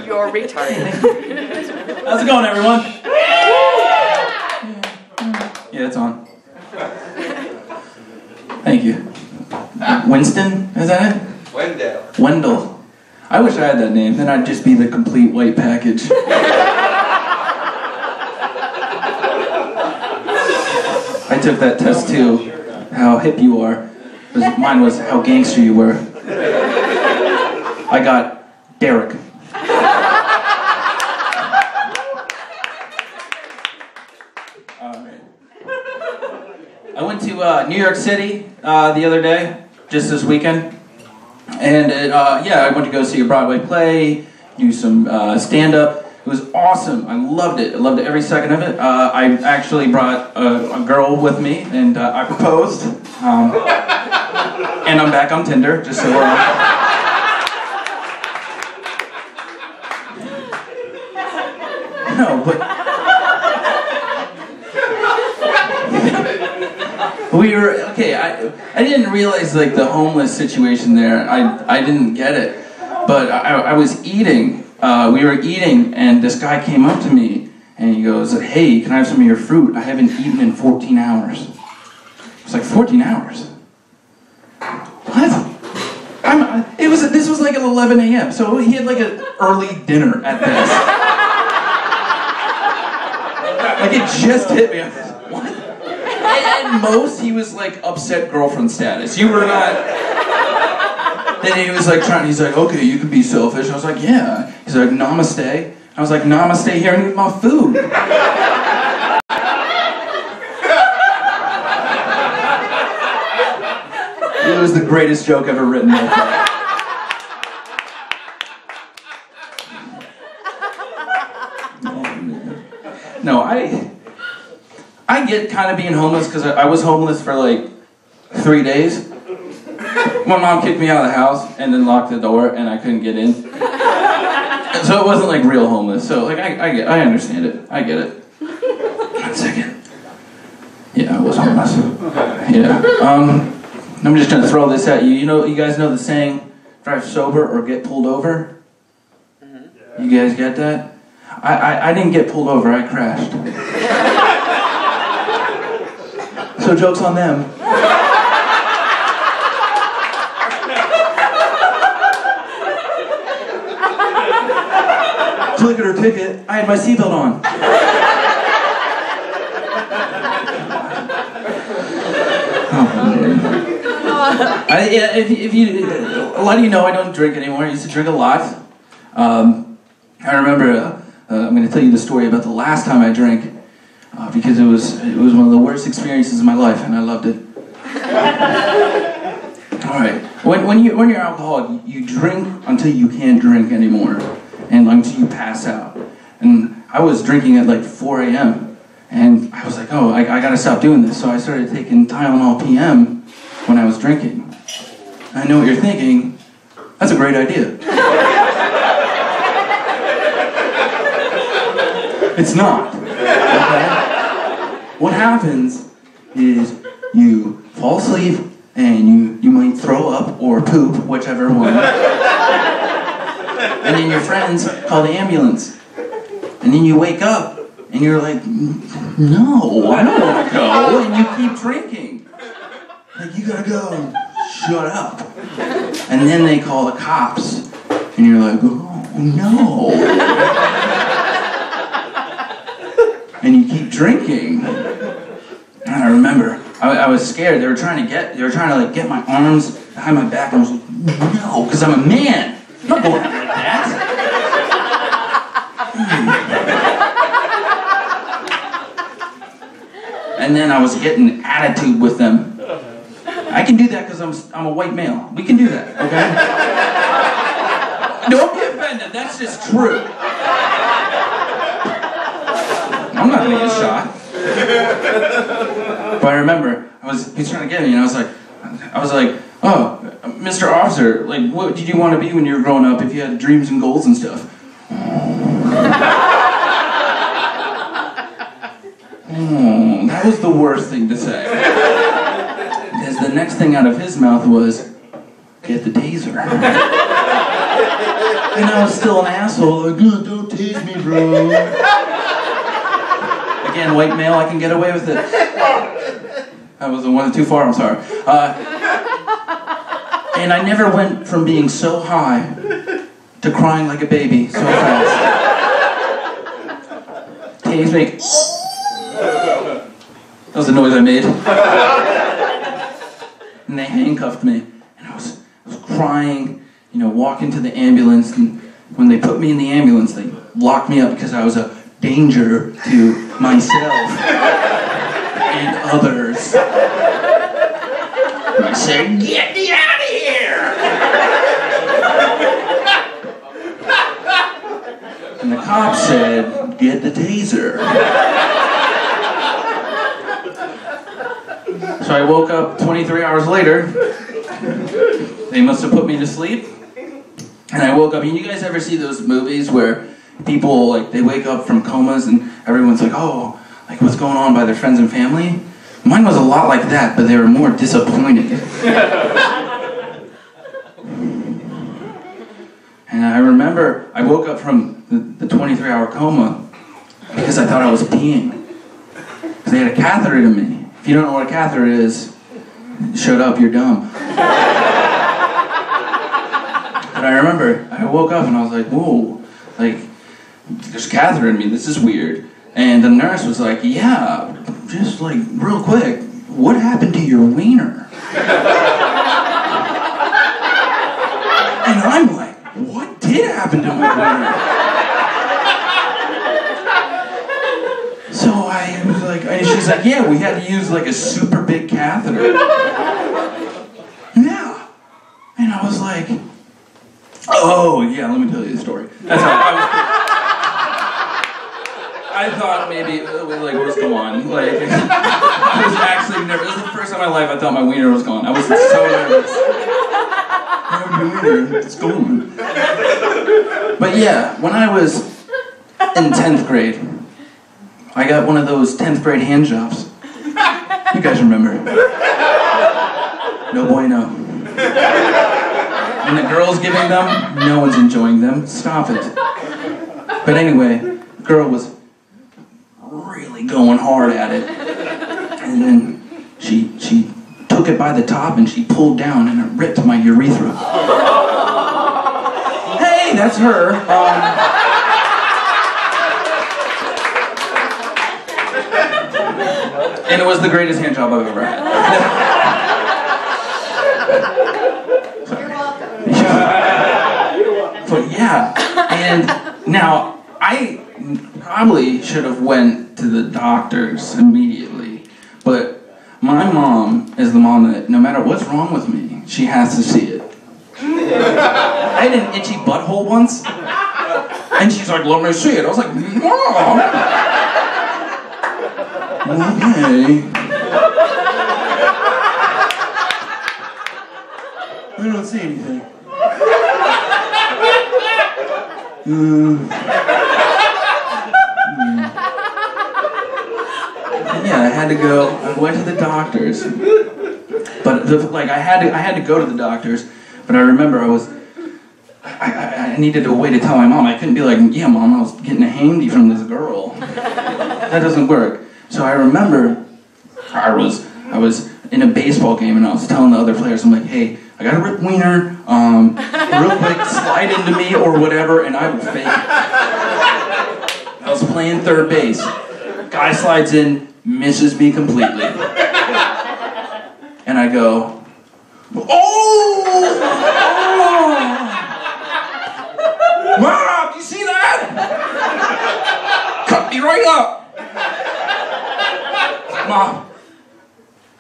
You're retarded. How's it going, everyone? Yeah, it's on. Thank you. Winston, is that it? Wendell. I wish I had that name, then I'd just be the complete white package. I took that test too, how hip you are. Mine was how gangster you were. I got Derek. I went to New York City the other day, just this weekend, and I went to go see a Broadway play, do some stand-up. It was awesome. I loved it. I loved every second of it. I actually brought a girl with me, and I proposed. And I'm back on Tinder, just so we're on. No, but we were okay. I didn't realize like the homeless situation there. I didn't get it, but I was eating. We were eating, and this guy came up to me, and he goes, "Hey, can I have some of your fruit? I haven't eaten in 14 hours." I was like, 14 hours? What? This was like at 11 a.m., so he had like an early dinner at best. Like it just hit me. I was like, what? At most, he was like upset girlfriend status. You were not... Then he was like he's like, okay, you can be selfish. I was like, yeah. He's like, namaste. I was like, namaste here and eat my food. It was the greatest joke ever written. No, I get kind of being homeless because I was homeless for like 3 days. My mom kicked me out of the house and then locked the door and I couldn't get in. So it wasn't like real homeless. So like I understand it. I get it. 1 second. Yeah, I was homeless. Yeah. I'm just gonna throw this at you. You guys know the saying, drive sober or get pulled over? You guys get that? I didn't get pulled over, I crashed. So joke's on them. To look at her ticket, I had my seatbelt on. A lot of you know I don't drink anymore. I used to drink a lot. I remember, I'm going to tell you the story about the last time I drank, because it was one of the worst experiences of my life, and I loved it. All right, when you're alcoholic, you drink until you can't drink anymore, and until you pass out. And I was drinking at like 4 a.m. and I was like, oh, I got to stop doing this. So I started taking Tylenol PM when I was drinking. I know what you're thinking. That's a great idea. It's not. Okay? What happens is you fall asleep and you might throw up or poop, whichever one. And then your friends call the ambulance. And then you wake up and you're like, no, I don't want to go. And you keep drinking. Like, you gotta go. Shut up. And then they call the cops. And you're like, oh, no. And you keep drinking. And I remember, I was scared. They were trying to like get my arms behind my back. And I was like, no, because I'm a man. I'm not going out like that. And then I was getting attitude with them. I can do that because I'm a white male. We can do that, okay? Don't be offended. That's just true. I'm not gonna get shot. But I remember he's trying to get me, and I was like, oh, Mr. Officer, like, what did you want to be when you were growing up? If you had dreams and goals and stuff. That was the worst thing to say. Because the next thing out of his mouth was, get the taser. And I was still an asshole, like, don't tase me, bro. Again, white male, I can get away with it. That was the one too far, I'm sorry. And I never went from being so high to crying like a baby so fast. Tase me. That was the noise I made. And they handcuffed me. And I was crying, you know, walking to the ambulance. And when they put me in the ambulance, they locked me up because I was a danger to myself and others. And I said, get me out of here! And the cop said, get the taser. So I woke up 23 hours later. They must have put me to sleep. And I woke up. And you guys ever see those movies where people, like, they wake up from comas and everyone's like, oh, like, what's going on by their friends and family? Mine was a lot like that, but they were more disappointed. And I remember I woke up from the 23-hour coma because I thought I was peeing. Because they had a catheter to me. If you don't know what a catheter is, shut up, you're dumb. But I remember I woke up and I was like, whoa, like, there's a catheter in me, this is weird. And the nurse was like, yeah, just like real quick, what happened to your wiener? And I'm like, what did happen to my wiener? So I was like, and she's like, yeah, we had to use like a super big catheter. Yeah. And I was like, oh, yeah, let me tell you the story. That's how I thought maybe, like, what's going on? Like, I was actually nervous. This is the first time in my life I thought my wiener was gone. I was so nervous. My wiener, it's gone. But yeah, when I was in 10th grade, I got one of those 10th grade hand jobs. You guys remember. No bueno. And the girl's giving them, no one's enjoying them. Stop it. But anyway, the girl was really going hard at it. And then she took it by the top and she pulled down and it ripped my urethra. Hey, that's her. And it was the greatest hand job I've ever had. But yeah, and now I probably should have went to the doctors immediately, but my mom is the mom that no matter what's wrong with me, she has to see it. I had an itchy butthole once, and she's like, let me see it. I was like, Mom! Okay. I don't see anything. Yeah, I had to go. I went to the doctors, but I had to go to the doctors. But I remember I needed a way to tell my mom. I couldn't be like, yeah, Mom, I was getting a handy from this girl. That doesn't work. So I remember I was in a baseball game and I was telling the other players, I'm like, hey, I got a ripped wiener, real quick, slide into me or whatever, and I will fake it. I was playing third base. Guy slides in, misses me completely. And I go, oh! Mom, you see that? Cut me right up. Mom,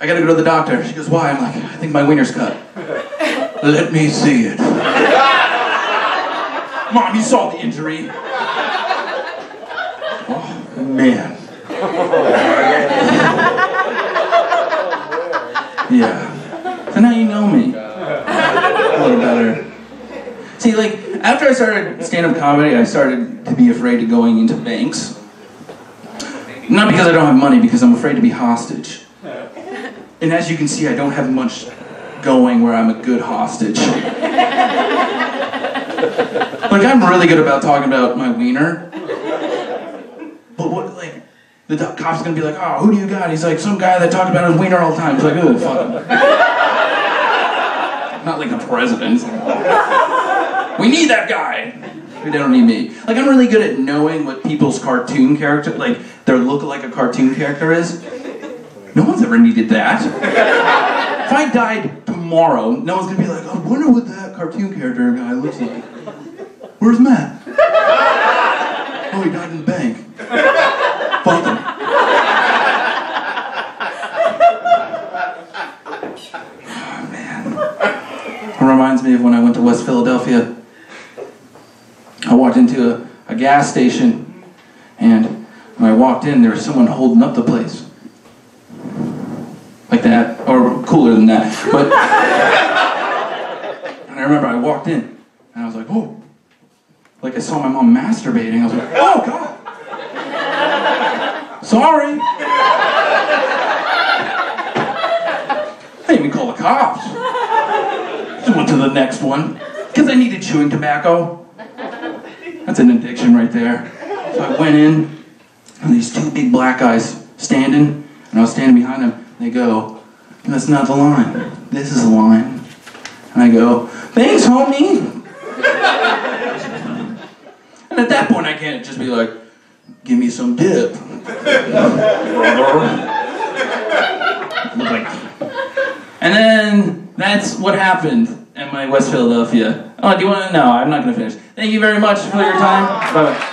I gotta go to the doctor. She goes, why? I'm like, I think my wiener's cut. Let me see it. Mom, you saw the injury. Oh, man. Yeah. So now you know me. A little better. See, like, after I started stand-up comedy, I started to be afraid of going into banks. Not because I don't have money, because I'm afraid to be hostage. And as you can see, I don't have much going where I'm a good hostage. Like, I'm really good about talking about my wiener. But what, like, the cop's gonna be like, oh, who do you got? He's like, some guy that talks about his wiener all the time. He's like, oh, fuck him. Not like the president. We need that guy. They don't need me. Like, I'm really good at knowing what people's cartoon character, like, their look like a cartoon character is. No one's ever needed that. If I died tomorrow, no one's gonna be like, I wonder what that cartoon character guy looks like. Where's Matt? Oh, he died in the bank. Fuck him. Oh, man. It reminds me of when I went to West Philadelphia. I walked into a gas station, and when I walked in, there was someone holding up the place. Like that, or cooler than that. But, and I remember I walked in, and I was like, oh. Like I saw my mom masturbating. I was like, oh, God. Sorry. I didn't even call the cops. Just went to the next one. Because I needed chewing tobacco. That's an addiction right there. So I went in, and these two big black guys standing, and I was standing behind them. They go, that's not the line. This is the line. And I go, thanks, homie. And at that point, I can't just be like, give me some dip. And then that's what happened at my West Philadelphia. Oh, do you want to? No, I'm not going to finish. Thank you very much for your time. Bye-bye.